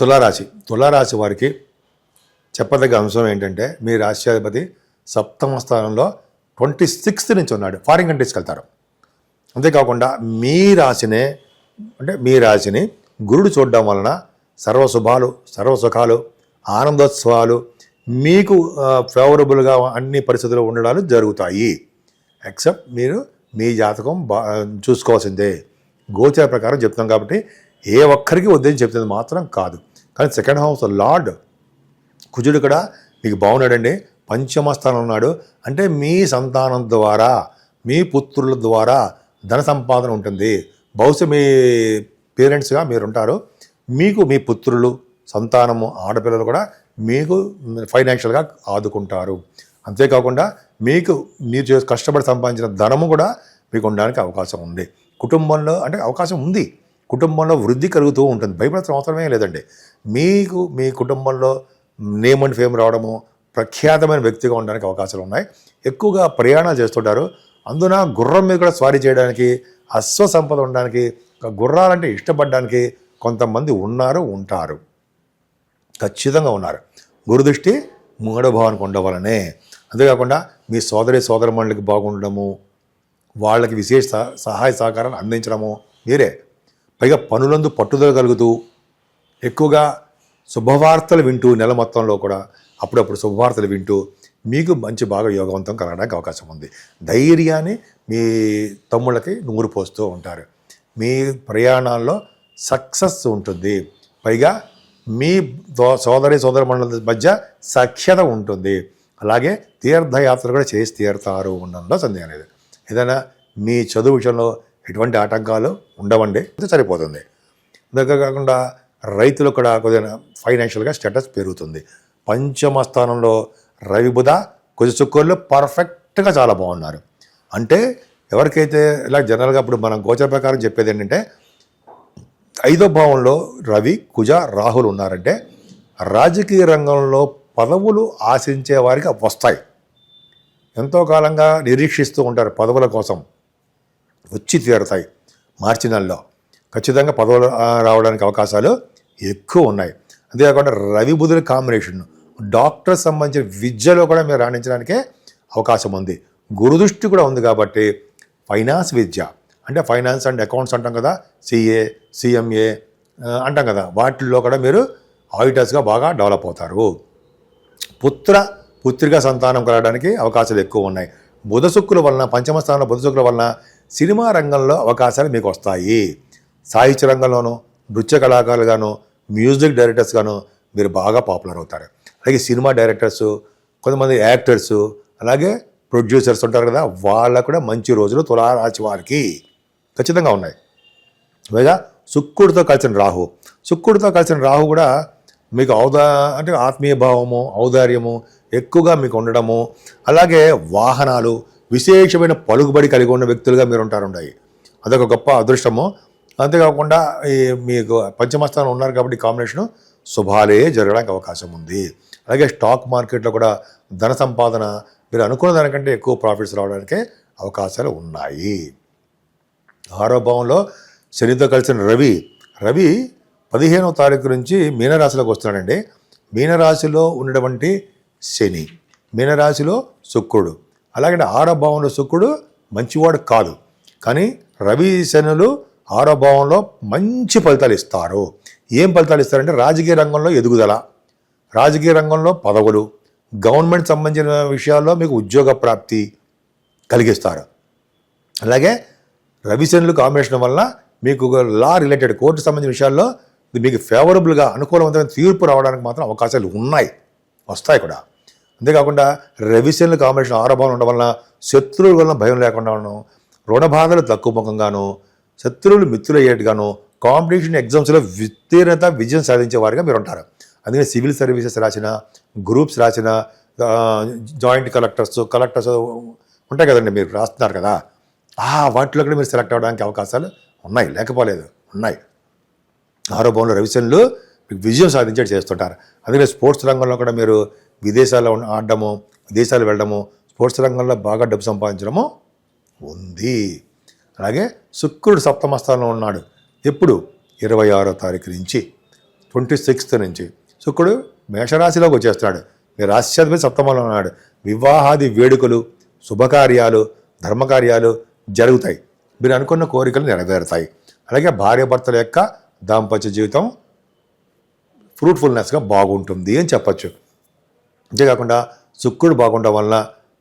తులారాశి వారికి చెప్పదగ్గ అంశం ఏంటంటే మీ రాశ్యాధిపతి సప్తమ స్థానంలో 26th నుంచి ఉన్నాడు. ఫారిన్ కంట్రీస్కి వెళ్తారు. అంతేకాకుండా మీ రాశిని గురుడు చూడడం వలన సర్వశుభాలు, సర్వసుఖాలు, ఆనందోత్సవాలు మీకు ఫేవరబుల్గా అన్ని పరిస్థితులు ఉండడాలు జరుగుతాయి. ఎక్సెప్ట్ మీరు మీ జాతకం చూసుకోవాల్సిందే. గోచార ప్రకారం చెప్తాం కాబట్టి ఏ ఒక్కరికి వద్దని చెప్తుంది మాత్రం కాదు. కానీ సెకండ్ హౌస్ లార్డ్ కుజుడు కూడా మీకు బాగున్నాడండి. పంచమ స్థానం ఉన్నాడు. అంటే మీ సంతానం ద్వారా, మీ పుత్రుల ద్వారా ధన సంపాదన ఉంటుంది. బహుశా మీ పేరెంట్స్గా మీరు ఉంటారు. మీకు మీ పుత్రులు, సంతానము, ఆడపిల్లలు కూడా మీకు ఫైనాన్షియల్గా ఆదుకుంటారు. అంతేకాకుండా మీరు కష్టపడి సంపాదించిన ధనము కూడా మీకు ఉండడానికి అవకాశం ఉంది. కుటుంబంలో అంటే అవకాశం ఉంది. కుటుంబంలో వృద్ధి కలుగుతూ ఉంటుంది. భయపడాల్సిన అవసరమే లేదండి. మీకు మీ కుటుంబంలో నేమ్ అండ్ ఫేమ్ రావడము, ప్రఖ్యాతమైన వ్యక్తిగా ఉండడానికి అవకాశాలు ఉన్నాయి. ఎక్కువగా ప్రయాణాలు చేస్తుంటారు. అందున గుర్రం మీద కూడా స్వారీ చేయడానికి, అశ్వ సంపద ఉండడానికి, గుర్రాలంటే ఇష్టపడడానికి కొంతమంది ఉంటారు. ఖచ్చితంగా ఉన్నారు. గురుదృష్టి మూడో భావానికి ఉండవాలనే. అంతేకాకుండా మీ సోదరమణులకి బాగుండడము, వాళ్ళకి విశేష సహాయ సహకారాలు అందించడము మీరే. పైగా పనులందు పట్టుదల కలుగుతూ ఎక్కువగా శుభవార్తలు వింటూ, నెల మొత్తంలో కూడా అప్పుడప్పుడు శుభవార్తలు వింటూ మీకు బాగా యోగవంతం కలగడానికి అవకాశం ఉంది. ధైర్యాన్ని మీ తమ్ముళ్ళకి నూరు పోస్తూ ఉంటారు. మీ ప్రయాణాల్లో సక్సెస్ ఉంటుంది. పైగా మీ సోదరమణుల మధ్య సఖ్యత ఉంటుంది. అలాగే తీర్థయాత్రలు కూడా చేసి తీరుతారు ఉండడంలో సందేహం లేదు. ఏదైనా మీ చదువు విషయంలో ఎటువంటి ఆటంకాలు ఉండవండి, సరిపోతుంది. అంతే కాకుండా రైతులు కూడా కొద్దిగా ఫైనాన్షియల్గా స్టేటస్ పెరుగుతుంది. పంచమ స్థానంలో రవి, బుధ, కుజ, శుక్రులు పర్ఫెక్ట్గా చాలా బాగున్నారు. అంటే ఎవరికైతే ఇలా జనరల్గా ఇప్పుడు మనం గోచర ప్రకారం చెప్పేది ఏంటంటే 5వ భావంలో రవి, కుజ, రాహులు ఉన్నారంటే రాజకీయ రంగంలో పదవులు ఆశించే వారికి వస్తాయి. ఎంతో కాలంగా నిరీక్షిస్తూ ఉంటారు పదవుల కోసం, వచ్చి తీరుతాయి. మార్చి నెలలో ఖచ్చితంగా పదవులు రావడానికి అవకాశాలు ఎక్కువ ఉన్నాయి. అంతేకాకుండా రవి, బుధుల కాంబినేషన్ డాక్టర్ సంబంధించిన విద్యలో కూడా మీరు రాణించడానికే అవకాశం ఉంది. గురుదృష్టి కూడా ఉంది కాబట్టి ఫైనాన్స్ విద్య అంటే ఫైనాన్స్ అండ్ అకౌంట్స్ అంటాం కదా, CA, CMA అంటాం కదా, వాటిల్లో కూడా మీరు ఆడిటర్స్గా బాగా డెవలప్ అవుతారు. పుత్రిక సంతానం కలగడానికి అవకాశాలు ఎక్కువ ఉన్నాయి. బుధ శుక్రుల వలన, పంచమ స్థానంలో బుధ శుక్రుల వలన సినిమా రంగంలో అవకాశాలు మీకు వస్తాయి. సాహిత్య రంగంలోనూ, నృత్య కళాకారులుగాను, మ్యూజిక్ డైరెక్టర్స్గాను మీరు బాగా పాపులర్ అవుతారు. అలాగే సినిమా డైరెక్టర్సు, కొంతమంది యాక్టర్సు, అలాగే ప్రొడ్యూసర్స్ ఉంటారు కదా, వాళ్ళకు కూడా మంచి రోజులు తులారాశి వారికి ఖచ్చితంగా ఉన్నాయి. పైగా శుక్రుడితో కలిసిన రాహు కూడా మీకు అంటే ఆత్మీయ భావము, ఔదార్యము ఎక్కువగా మీకు ఉండడము, అలాగే వాహనాలు, విశేషమైన పలుకుబడి కలిగి ఉన్న వ్యక్తులుగా మీరు ఉంటాయి. అదొక గొప్ప అదృష్టము. అంతేకాకుండా మీకు పంచమస్థానం ఉన్నారు కాబట్టి కాంబినేషను శుభాలే జరగడానికి అవకాశం ఉంది. అలాగే స్టాక్ మార్కెట్లో కూడా ధన సంపాదన మీరు అనుకున్న దానికంటే ఎక్కువ ప్రాఫిట్స్ రావడానికి అవకాశాలు ఉన్నాయి. 6వ భావంలో శనితో కలిసిన రవి 15వ తారీఖు నుంచి మీనరాశిలోకి వస్తున్నాడండి. మీనరాశిలో ఉన్నటువంటి శని, మీనరాశిలో శుక్రుడు, అలాగే 6వ భావంలో శుక్రుడు మంచివాడు కాదు, కానీ రవి శనులు 6వ భావంలో మంచి ఫలితాలు ఇస్తారు. ఏం ఫలితాలు ఇస్తారంటే రాజకీయ రంగంలో ఎదుగుదల, రాజకీయ రంగంలో పదవులు, గవర్నమెంట్ సంబంధించిన విషయాల్లో మీకు ఉద్యోగ ప్రాప్తి కలిగిస్తారు. అలాగే రవిశనులు కాంబినేషన్ వల్ల మీకు లా రిలేటెడ్ కోర్టు సంబంధించిన విషయాల్లో మీకు ఫేవరబుల్గా అనుకూలవంతమైన తీర్పు రావడానికి మాత్రం అవకాశాలు వస్తాయి కూడా. అంతేకాకుండా రవిశనులు కాంబినేషన్ 6వ భావం ఉండడం వలన శత్రువుల వలన భయం లేకుండా ఉండడం, రుణ బాధలు తక్కువ ముఖంగాను, శత్రువులు మిత్రులు అయ్యేట్టుగాను, కాంపిటీషన్ ఎగ్జామ్స్లో ఉత్తీర్ణత విజయం సాధించే వారిగా మీరు ఉంటారు. అందుకని సివిల్ సర్వీసెస్ రాసిన, గ్రూప్స్ రాసిన, జాయింట్ కలెక్టర్స్ ఉంటాయి కదండి, మీరు రాస్తున్నారు కదా, వాటిలో కూడా మీరు సెలెక్ట్ అవ్వడానికి అవకాశాలు ఉన్నాయి, లేకపోలేదు, ఉన్నాయి. 6వ భావంలో రవిశనులు మీకు విజయం సాధించేది చేస్తుంటారు. అందుకని స్పోర్ట్స్ రంగంలో కూడా మీరు విదేశాల్లో ఆడడము, విదేశాలు వెళ్ళడము, స్పోర్ట్స్ రంగంలో బాగా డబ్బు సంపాదించడము ఉంది. అలాగే శుక్రుడు సప్తమ స్థానంలో ఉన్నాడు. ఎప్పుడు 26వ తారీఖు నుంచి 26th నుంచి శుక్రుడు మేషరాశిలోకి వచ్చేస్తున్నాడు. మీ రాశ్యాధిపతి సప్తమంలో ఉన్నాడు. వివాహాది వేడుకలు, శుభకార్యాలు, ధర్మకార్యాలు జరుగుతాయి. మీరు అనుకున్న కోరికలు నెరవేరుతాయి. అలాగే భార్యాభర్తల యొక్క దాంపత్య జీవితం ఫ్రూట్ఫుల్నెస్గా బాగుంటుంది అని చెప్పచ్చు. అంతేకాకుండా శుక్రుడు బాగుండడం వలన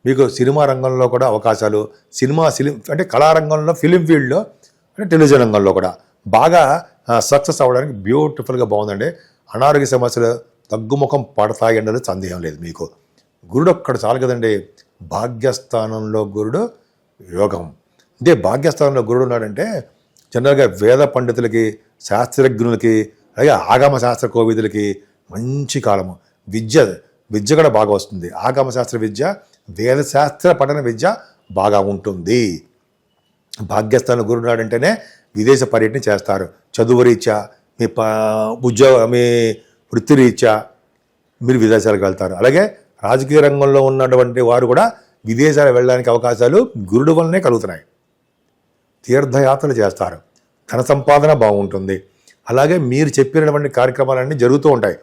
మీకు సినిమా రంగంలో కూడా అవకాశాలు, అంటే కళారంగంలో, ఫిలిం ఫీల్డ్లో, అంటే టెలివిజన్ రంగంలో కూడా బాగా సక్సెస్ అవ్వడానికి బ్యూటిఫుల్గా బాగుందండి. అనారోగ్య సమస్యలు తగ్గుముఖం పడతాయి అన్నది సందేహం లేదు మీకు. గురుడు ఒక్కడు చాలు కదండి. భాగ్యస్థానంలో గురుడు యోగం. ఇదే భాగ్యస్థానంలో గురుడు ఉన్నాడంటే జనరల్గా వేద పండితులకి, శాస్త్రజ్ఞులకి, అలాగే ఆగమ శాస్త్ర కోవిదులకి మంచి కాలము. విద్య కూడా బాగా వస్తుంది. ఆగమ శాస్త్ర విద్య, వేదశాస్త్ర పఠన విద్య బాగా ఉంటుంది. భాగ్యస్థానంలో గురుడు ఉన్నాడంటేనే విదేశ పర్యటన చేస్తారు. చదువు రీత్యా, మీ వృత్తి రీత్యా మీరు విదేశాలకు వెళ్తారు. అలాగే రాజకీయ రంగంలో ఉన్నటువంటి వారు కూడా విదేశాలు వెళ్ళడానికి అవకాశాలు గురుడు వల్లనే కలుగుతున్నాయి. తీర్థయాత్రలు చేస్తారు. ధన సంపాదన బాగుంటుంది. అలాగే మీరు చెప్పినటువంటి కార్యక్రమాలన్నీ జరుగుతూ ఉంటాయి.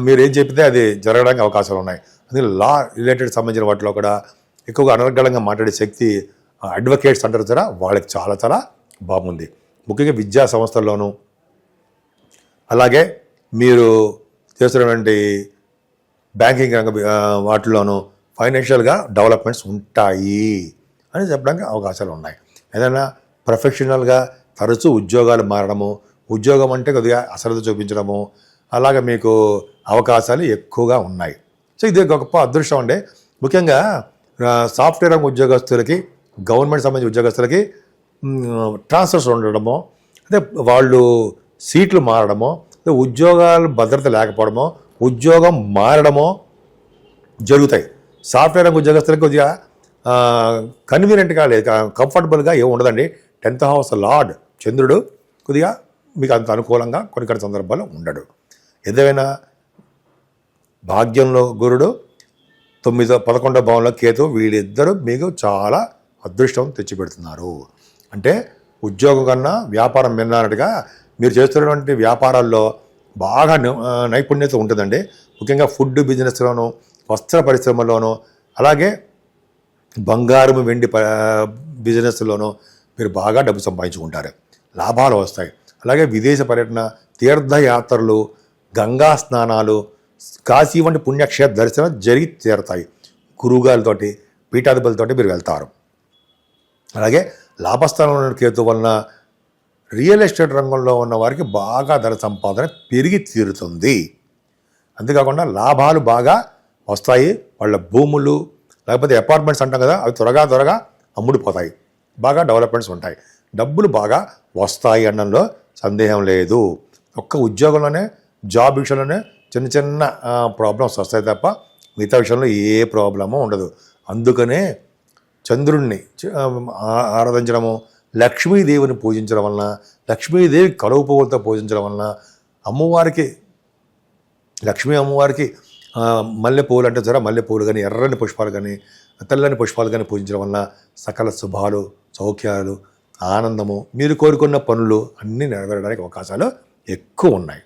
మీరు ఏం చెప్పితే అది జరగడానికి అవకాశాలు ఉన్నాయి. అందుకే లా రిలేటెడ్ సంబంధించిన వాటిలో కూడా ఎక్కువగా అనర్గళంగా మాట్లాడే శక్తి అడ్వకేట్స్ అంటారు కదా, వాళ్ళకి చాలా చాలా బాగుంది. ముఖ్యంగా విద్యా సంస్థల్లోనూ, అలాగే మీరు చేస్తున్నటువంటి బ్యాంకింగ్ రంగ వాటిలోనూ ఫైనాన్షియల్గా డెవలప్మెంట్స్ ఉంటాయి అని చెప్పడానికి అవకాశాలు ఉన్నాయి. ఏదైనా ప్రొఫెషనల్గా తరచూ ఉద్యోగాలు మారడము, ఉద్యోగం అంటే కొద్దిగా అశ్రద్ధ చూపించడము, అలాగే మీకు అవకాశాలు ఎక్కువగా ఉన్నాయి. సో ఇది గొప్ప అదృష్టం అండి. ముఖ్యంగా సాఫ్ట్వేర్ రంగ ఉద్యోగస్తులకి, గవర్నమెంట్ సంబంధించిన ఉద్యోగస్తులకి ట్రాన్స్ఫర్స్ ఉండడమో, అంటే వాళ్ళు సీట్లు మారడమో, ఉద్యోగాలు భద్రత లేకపోవడమో, ఉద్యోగం మారడమో జరుగుతాయి. సాఫ్ట్వేర్ రంగ ఉద్యోగస్తులకి కొద్దిగా కన్వీనియంట్గా లేదు, కంఫర్టబుల్గా ఏమి ఉండదండి. 10th హౌస్ లార్డ్ చంద్రుడు కొద్దిగా మీకు అంత అనుకూలంగా కొన్ని సందర్భాల్లో ఉండడు. ఏదైనా భాగ్యంలో గురుడు, 11వ భావంలో కేతు, వీళ్ళిద్దరూ మీకు చాలా అదృష్టం తెచ్చిపెడుతున్నారు. అంటే ఉద్యోగం కన్నా వ్యాపారం మిన్నట్టుగా మీరు చేస్తున్నటువంటి వ్యాపారాల్లో బాగా నైపుణ్యత ఉంటుందండి. ముఖ్యంగా ఫుడ్ బిజినెస్లోను, వస్త్ర పరిశ్రమలోను, అలాగే బంగారం వెండి బిజినెస్లోనూ మీరు బాగా డబ్బు సంపాదించుకుంటారు. లాభాలు వస్తాయి. అలాగే విదేశ పర్యటన, తీర్థయాత్రలు, గంగా స్నానాలు, కాశీ వంటి పుణ్యక్షేత్ర దర్శనం జరిగి తీరుతాయి. గురువుగారితోటి, పీఠాధిపతులతోటి మీరు వెళ్తారు. అలాగే లాభస్థానంలో కేతు వలన రియల్ ఎస్టేట్ రంగంలో ఉన్న వారికి బాగా ధన సంపాదన పెరిగి తీరుతుంది. అంతేకాకుండా లాభాలు బాగా వస్తాయి. వాళ్ళ భూములు లేకపోతే అపార్ట్మెంట్స్ అంటాం కదా, అవి త్వరగా అమ్ముడిపోతాయి. బాగా డెవలప్మెంట్స్ ఉంటాయి. డబ్బులు బాగా వస్తాయి అనడంలో సందేహం లేదు. ఒక్క ఉద్యోగంలోనే, జాబ్ విషయంలోనే చిన్న ప్రాబ్లమ్స్ వస్తాయి తప్ప మిగతా విషయంలో ఏ ప్రాబ్లము ఉండదు. అందుకనే చంద్రుణ్ణి ఆరాధించడము, లక్ష్మీదేవిని పూజించడం వలన, లక్ష్మీదేవి కలువ పువ్వులతో పూజించడం వలన, లక్ష్మీ అమ్మవారికి మల్లెపూలు అంటే మల్లెపూలు కానీ, ఎర్రని పుష్పాలు కానీ, తెల్లని పుష్పాలు కానీ పూజించడం వలన సకల శుభాలు, సౌఖ్యాలు, ఆనందము, మీరు కోరుకున్న పనులు అన్నీ నెరవేరడానికి అవకాశాలు ఎక్కువ ఉన్నాయి.